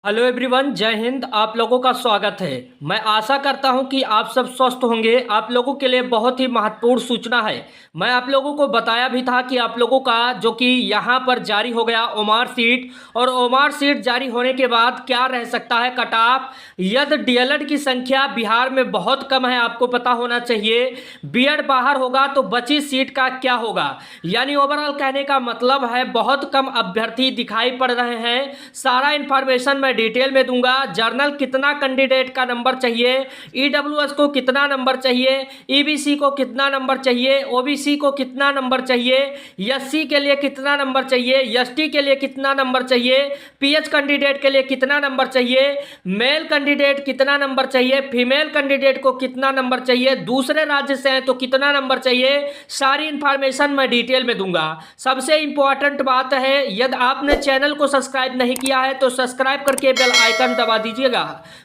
Hello everyone, जय हिंद। आप लोगों का स्वागत है। मैं आशा करता हूं कि आप सब स्वस्थ होंगे। आप लोगों के लिए बहुत ही महत्वपूर्ण सूचना है। मैं आप लोगों को बताया भी था कि आप लोगों का जो कि यहां पर जारी हो गया ओमार सीट, और ओमार सीट जारी होने के बाद क्या रह सकता है कट ऑफ। यदि डीएलएड की संख्या बिहार में बहुत कम है, आपको पता होना चाहिए। बीएड बाहर होगा तो बची सीट का क्या होगा, यानी ओवरऑल कहने का मतलब है बहुत कम अभ्यर्थी दिखाई पड़ रहे हैं। सारा इंफॉर्मेशन मैं डिटेल में दूंगा। जर्नल कितना कैंडिडेट का नंबर चाहिए, ईडब्ल्यूएस को कितना नंबर चाहिए, ईबीसी को कितना नंबर चाहिए, ओबीसी को कितना नंबर चाहिए, एससी के लिए कितना नंबर चाहिए, एसटी के लिए कितना नंबर चाहिए, पीएच कैंडिडेट के लिए कितना नंबर चाहिए, मेल कैंडिडेट कितना नंबर चाहिए, फीमेल कैंडिडेट को कितना नंबर चाहिए, दूसरे राज्य से हैं तो कितना नंबर चाहिए, सारी इंफॉर्मेशन मैं डिटेल में दूंगा। सबसे इंपॉर्टेंट बात है, यदि आपने चैनल को सब्सक्राइब नहीं किया है तो सब्सक्राइब करके बेल आइकन दबा दीजिएगा।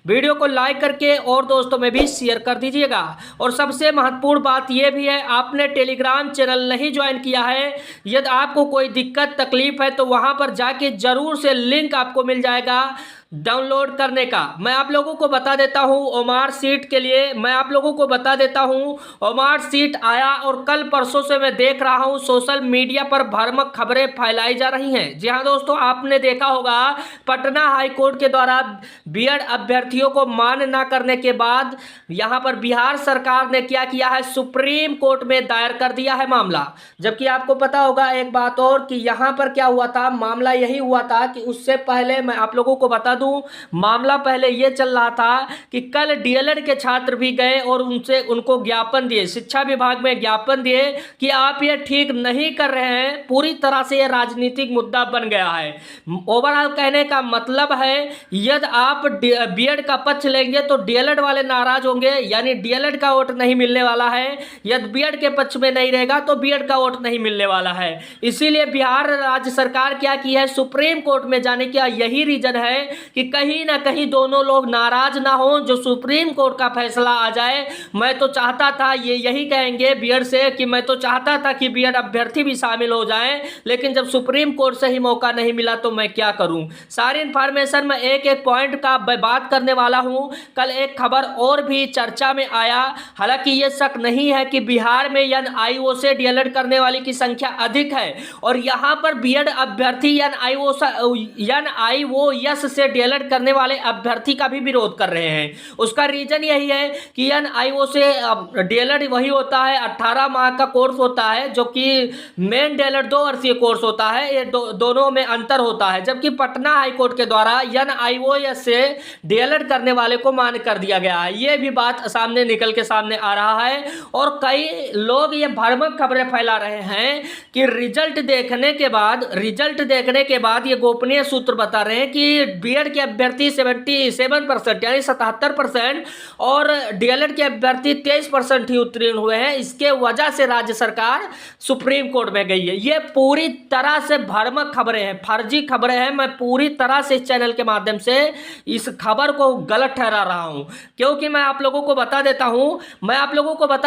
वीडियो को लाइक करके और दोस्तों में भी शेयर कर दीजिएगा। और सबसे महत्वपूर्ण बात यह भी है, आपने टेलीग्राम चैनल नहीं ज्वाइन किया है, यदि आपको कोई दिक्कत तकलीफ है तो वहां पर जाके जरूर से लिंक आपको मिल जाएगा डाउनलोड करने का। मैं आप लोगों को बता देता हूं ओमार सीट के लिए, मैं आप लोगों को बता देता हूं ओमार सीट आया, और कल परसों से मैं देख रहा हूं सोशल मीडिया पर भ्रामक खबरें फैलाई जा रही हैं। जी हां दोस्तों, आपने देखा होगा पटना हाई कोर्ट के द्वारा बीएड अभ्यर्थियों को मान न करने के बाद यहां पर बिहार सरकार ने क्या किया है, सुप्रीम कोर्ट में दायर कर दिया है मामला। जबकि आपको पता होगा एक बात और, कि यहां पर क्या हुआ था, मामला यही हुआ था कि उससे पहले मैं आप लोगों को बता दूं, मामला पहले यह चल रहा था कि कल डीएलएड के छात्र भी गए और उनको ज्ञापन दिए, शिक्षा विभाग में ज्ञापन दिए कि आप ये ठीक नहीं कर रहे हैं। पूरी तरह से ये राजनीतिक मुद्दा बन गया है। ओवरऑल कहने का मतलब है, यदि आप बीएड का पक्ष लेंगे तो डीएलएड वाले नाराज होंगे, यानी डीएलएड का वोट नहीं मिलने वाला है। यदि बीएड के पक्ष में नहीं रहेगा तो बीएड का वोट नहीं मिलने वाला है। इसीलिए बिहार राज्य सरकार क्या की है, सुप्रीम कोर्ट में जाने का यही रीजन है कि कहीं ना कहीं दोनों लोग नाराज ना हो, जो सुप्रीम कोर्ट का फैसला आ जाए। मैं तो चाहता था, ये यही कहेंगे बीएड से, कि मैं तो चाहता था कि बीएड अभ्यर्थी भी शामिल हो जाएं, लेकिन जब सुप्रीम कोर्ट से ही मौका नहीं मिला तो मैं क्या करूं। सारी इंफॉर्मेशन मैं एक एक पॉइंट का बात करने वाला हूं। कल एक खबर और भी चर्चा में आया, हालांकि ये शक नहीं है कि बिहार में एनआईओ से डीएलएड करने वाली की संख्या अधिक है, और यहां पर बीएड अभ्यर्थी एनआईओएस से डीएलएड करने वाले अभ्यर्थी का भी विरोध कर रहे हैं। उसका रीजन यही है कि एनआईओ से डीएलएड वही होता है, 18 माह का कोर्स होता है, जो कि मेन डीएलएड 2 वर्षीय कोर्स होता है। ये दोनों में अंतर होता है। जबकि पटना हाईकोर्ट के द्वारा एनआईओएस से डीएलएड करने वाले को मान्य कर दिया गया है। ये भी बात सामने निकल के सामने आ रहा है, और कई लोग ये भ्रामक खबरें फैला रहे हैं कि रिजल्ट देखने के बाद ये गोपनीय सूत्र बता रहे हैं कि बीएड के अभ्यर्थी 77% यानी 77%, और डीएलएड के अभ्यर्थी 23% ही उत्तीर्ण हुए हैं। इसके वजह से राज्य सरकार सुप्रीम कोर्ट में गई है। ये पूरी तरह से भ्रामक खबरें हैं, फर्जी खबरें हैं। मैं पूरी तरह से इस चैनल के माध्यम से इस खबर को गलत ठहरा रहा हूं, क्योंकि मैं आप लोगों को बता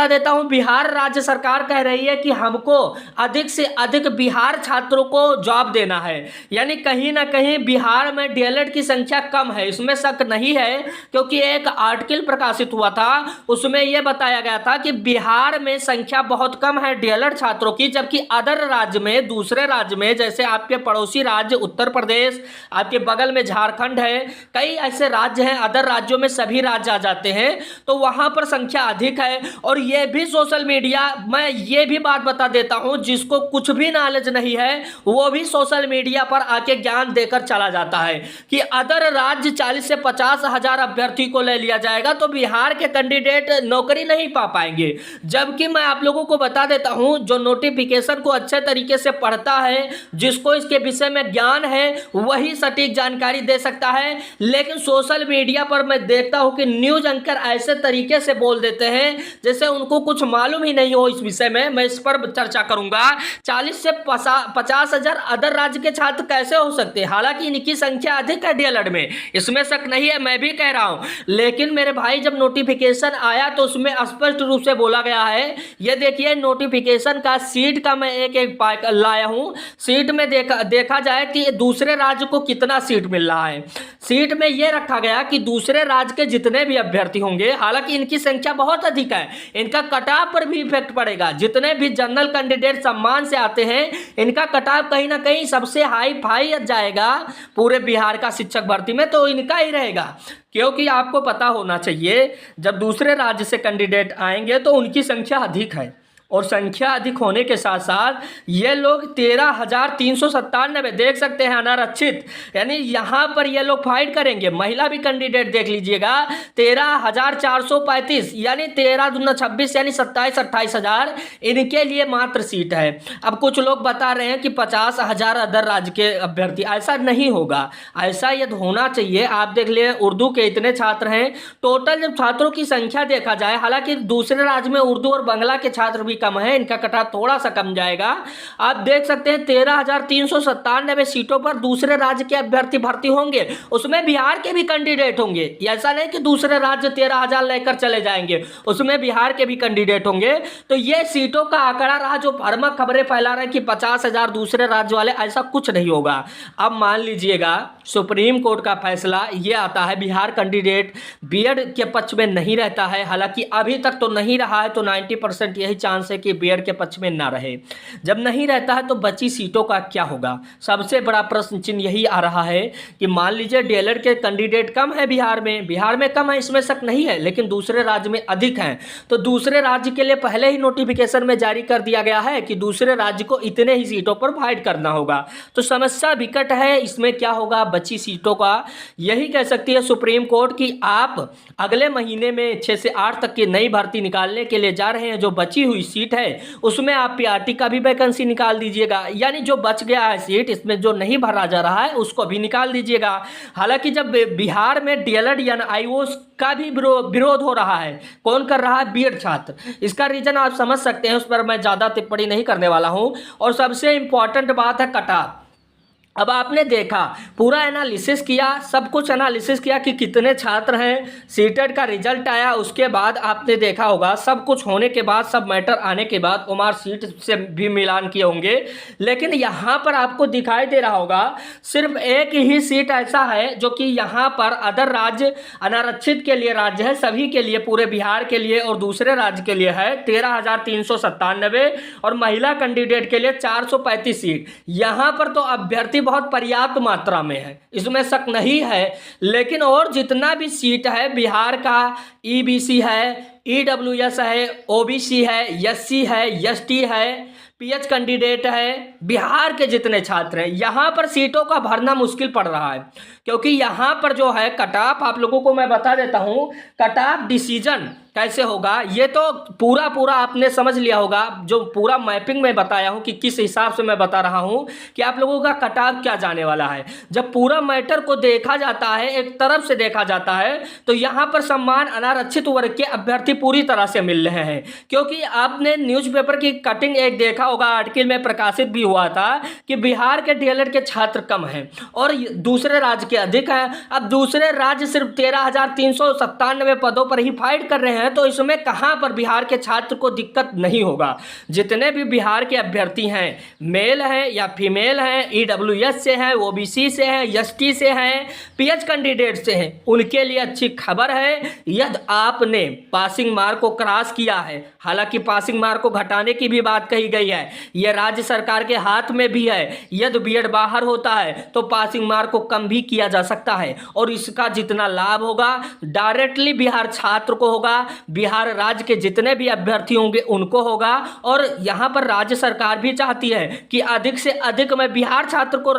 देता हूं बिहार राज्य सरकार कह रही है कि हमको अधिक से अधिक बिहार छात्रों को जॉब देना है। यानी कहीं ना कहीं बिहार में डीएलएड की संख्या कम है, इसमें शक नहीं है, क्योंकि एक आर्टिकल प्रकाशित हुआ था, उसमें यह बताया गया था कि बिहार में संख्या बहुत कम है डीएलएड छात्रों की। जबकि अदर राज्य में, दूसरे राज्य में, जैसे आपके पड़ोसी राज्य उत्तर प्रदेश, आपके बगल में झारखंड है, कई ऐसे राज्य हैं, अदर राज्यों में सभी राज्य आ जाते हैं, तो वहां पर संख्या अधिक है। और यह भी सोशल मीडिया, मैं ये भी बात बता देता हूं, जिसको कुछ भी नॉलेज नहीं है वो भी सोशल मीडिया पर आके ज्ञान देकर चला जाता है कि अदर राज्य 40 से 50 हजार अभ्यर्थी को ले लिया जाएगा तो बिहार के कैंडिडेट नौकरी नहीं पा पाएंगे। जबकि मैं आप लोगों को बता देता हूं, जो नोटिफिकेशन को अच्छे तरीके से पढ़ता है, जिसको इसके विषय में ज्ञान है, वही सटीक जानकारी दे सकता है। लेकिन सोशल मीडिया पर मैं देखता हूं कि न्यूज एंकर ऐसे तरीके से बोल देते हैं जैसे उनको कुछ मालूम ही नहीं हो इस विषय में। मैं इस पर चर्चा करूंगा। 40 से 50 हजार अदर राज्य के छात्र कैसे हो सकते हैं, हालांकि इनकी संख्या अधिक है डीएलएड में, इसमें शक नहीं है, मैं भी कह रहा हूं। लेकिन मेरे भाई जब नोटिफिकेशन आया तो उसमें स्पष्ट रूप से बोला गया है, ये देखिए नोटिफिकेशन का सीट का मैं एक एक लाया हूं। सीट में देखा जाए कि दूसरे राज्य को कितना सीट मिल रहा है। सीट में यह रखा गया कि दूसरे राज्य के जितने भी अभ्यर्थी होंगे, हालांकि इनकी संख्या बहुत अधिक है, इनका कटाव पर भी इफेक्ट पड़ेगा। जितने भी जनरल कैंडिडेट सम्मान से आते हैं, इनका कटाव कहीं ना कहीं सबसे हाई फाई जाएगा पूरे बिहार का शिक्षक भर्ती में, तो इनका ही रहेगा। क्योंकि आपको पता होना चाहिए, जब दूसरे राज्य से कैंडिडेट आएंगे तो उनकी संख्या अधिक है, और संख्या अधिक होने के साथ साथ ये लोग 13,397 देख सकते हैं अनारक्षित, यानी यहाँ पर ये लोग फाइट करेंगे। महिला भी कैंडिडेट देख लीजिएगा 13,435, यानी 13 दूना 26, यानी 27-28 इनके लिए मात्र सीट है। अब कुछ लोग बता रहे हैं कि 50,000 अदर राज्य के अभ्यर्थी, ऐसा नहीं होगा। ऐसा यदि होना चाहिए, आप देख लिए उर्दू के इतने छात्र हैं, टोटल जब छात्रों की संख्या देखा जाए, हालांकि दूसरे राज्य में उर्दू और बांग्ला के छात्र भी कम है, इनका कटाव थोड़ा सा कम जाएगा। आप देख सकते हैं 13,397 सीटों पर दूसरे राज्य के अभ्यर्थी भर्ती होंगे, उसमें बिहार के भी कैंडिडेट होंगे। ऐसा नहीं कि दूसरे राज्य 13,000 लेकर चले जाएंगे, उसमें बिहार के भी कैंडिडेट होंगे। तो ये सीटों का आंकड़ा रहा जो भ्रामक खबरें फैला रहे हैं कि 50,000 दूसरे राज्य वाले, ऐसा कुछ नहीं होगा। अब मान लीजिएगा सुप्रीम कोर्ट का फैसला ये आता है, बिहार कैंडिडेट बीएड के पक्ष में नहीं रहता है, हालांकि अभी तक तो नहीं रहा है, तो 90% यही चांस है कि बीएड के पक्ष में ना रहे। जब नहीं रहता है तो बची सीटों का क्या होगा? सबसे बड़ा प्रश्न चिन्ह यही आ रहा है कि मान लीजिए डीएलएड के कैंडिडेट कम है बिहार में कम है, इसमें शक नहीं है, लेकिन दूसरे राज्य में अधिक हैं। तो दूसरे राज्य के लिए पहले ही नोटिफिकेशन में जारी कर दिया गया है कि दूसरे राज्य को इतने ही सीटों पर फाइट करना होगा। तो समस्या विकट है, इसमें क्या होगा बची सीटों का? यही कह सकती है सुप्रीम कोर्ट कि आप अगले महीने में 6 से 8 तक की नई भर्ती निकालने के लिए जा रहे हैं। जो बची हुई सीट है उसमें आप पीआरटी का भी वैकेंसी निकाल दीजिएगा, यानी जो बच गया है सीट, इसमें जो नहीं भरा जा रहा है उसको भी निकाल दीजिएगा। हालांकि जब बिहार में डीएलएड यानी आईओएस का भी विरोध हो रहा है, कौन कर रहा है? बीएड छात्र। इसका रीजन आप समझ सकते हैं, उस पर मैं ज़्यादा टिप्पणी नहीं करने वाला हूं। और सबसे इंपॉर्टेंट बात है कटाव। अब आपने देखा, पूरा एनालिसिस किया, सब कुछ एनालिसिस किया कि कितने छात्र हैं, सीटेट का रिजल्ट आया, उसके बाद आपने देखा होगा सब कुछ होने के बाद, सब मैटर आने के बाद ओमार सीट से भी मिलान किए होंगे। लेकिन यहाँ पर आपको दिखाई दे रहा होगा सिर्फ एक ही सीट ऐसा है जो कि यहाँ पर अदर राज्य अनारक्षित के लिए राज्य है, सभी के लिए, पूरे बिहार के लिए और दूसरे राज्य के लिए है 13,397, और महिला कैंडिडेट के लिए 435 सीट। यहाँ पर तो अभ्यर्थी बहुत पर्याप्त मात्रा में है, इसमें शक नहीं है। लेकिन और जितना भी सीट है बिहार का, ईबीसी है, ईडब्ल्यूएस है, ओबीसी है, एससी है, एसटी है, पीएच कैंडिडेट है, बिहार के जितने छात्र हैं, यहाँ पर सीटों का भरना मुश्किल पड़ रहा है। क्योंकि यहाँ पर जो है कट ऑफ, आप लोगों को मैं बता देता हूँ कट ऑफ डिसीजन कैसे होगा, ये तो पूरा आपने समझ लिया होगा। जो पूरा मैपिंग में बताया हूँ कि किस हिसाब से मैं बता रहा हूँ कि आप लोगों का कट ऑफ क्या जाने वाला है। जब पूरा मैटर को देखा जाता है, एक तरफ से देखा जाता है, तो यहाँ पर सम्मान अनारक्षित वर्ग के अभ्यर्थी पूरी तरह से मिल रहे हैं। क्योंकि आपने न्यूज़पेपर की कटिंग एक देखा होगा, आर्टिकल में प्रकाशित भी हुआ था कि बिहार के डीएलएड के छात्र कम हैं और दूसरे राज्य के अधिक हैं। अब दूसरे राज्य सिर्फ 13,397 पदों पर ही फाइट कर रहे हैं, तो इसमें कहां पर बिहार के छात्र को दिक्कत नहीं होगा। जितने भी बिहार के अभ्यर्थी हैं, मेल हैं या फीमेल हैं, ईडब्ल्यूएस से हैं, ओबीसी से हैं, एसटी से हैं, पीएच कैंडिडेट से हैं, उनके लिए अच्छी खबर है यदि आपने पासिंग मार्क को क्रॉस किया है। हालांकि पासिंग मार्क को घटाने की भी बात कही गई है, यह राज्य सरकार के हाथ में भी है। यदि बीएड बाहर होता है तो पासिंग मार्क को कम भी किया जा सकता है, और इसका जितना लाभ होगा डायरेक्टली बिहार छात्र को होगा, बिहार राज्य के जितने भी अभ्यर्थी होंगे उनको होगा। और यहाँ पर राज्य सरकार भी चाहती है कि अधिक से अधिक मैं बिहार छात्र को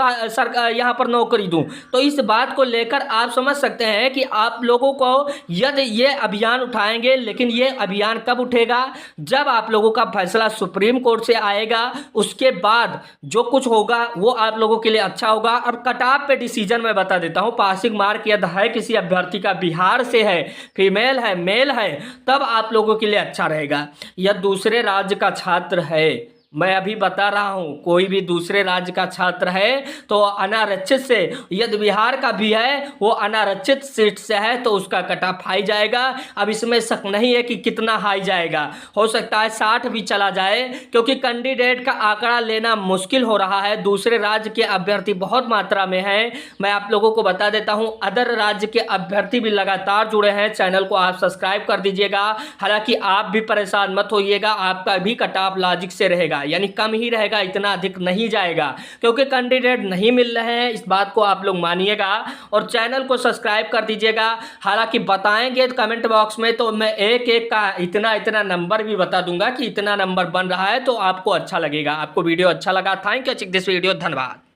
यहाँ पर नौकरी दूं। तो इस बात को लेकर आप समझ सकते हैं कि आप लोगों को यदि ये अभियान उठाएंगे, लेकिन ये अभियान कब उठेगा? जब आप लोगों का फैसला सुप्रीम कोर्ट से आएगा, उसके बाद जो कुछ होगा वो आप लोगों के लिए अच्छा होगा। और कट ऑफ पे डिसीजन मैं बता देता हूँ, पासिंग मार्क यदि है किसी अभ्यर्थी का, बिहार से है, फीमेल है, मेल है, तब आप लोगों के लिए अच्छा रहेगा। यह दूसरे राज्य का छात्र है, मैं अभी बता रहा हूँ, कोई भी दूसरे राज्य का छात्र है तो अनारक्षित से, यदि बिहार का भी है वो अनारक्षित सीट से है तो उसका कट ऑफ हाई जाएगा। अब इसमें शक नहीं है कि कितना हाई जाएगा, हो सकता है 60 भी चला जाए, क्योंकि कैंडिडेट का आंकड़ा लेना मुश्किल हो रहा है। दूसरे राज्य के अभ्यर्थी बहुत मात्रा में हैं। मैं आप लोगों को बता देता हूं, अदर राज्य के अभ्यर्थी भी लगातार जुड़े हैं। चैनल को आप सब्सक्राइब कर दीजिएगा। हालांकि आप भी परेशान मत होइएगा, आपका भी कट ऑफ लॉजिक से रहेगा, यानी कम ही रहेगा, इतना अधिक नहीं जाएगा, क्योंकि कैंडिडेट नहीं मिल रहे हैं। इस बात को आप लोग मानिएगा और चैनल को सब्सक्राइब कर दीजिएगा। हालांकि बताएंगे कमेंट बॉक्स में तो मैं एक एक का इतना इतना नंबर भी बता दूंगा कि इतना नंबर बन रहा है, तो आपको अच्छा लगेगा। आपको वीडियो अच्छा लगा, थैंक यू, दिस वीडियो, धन्यवाद।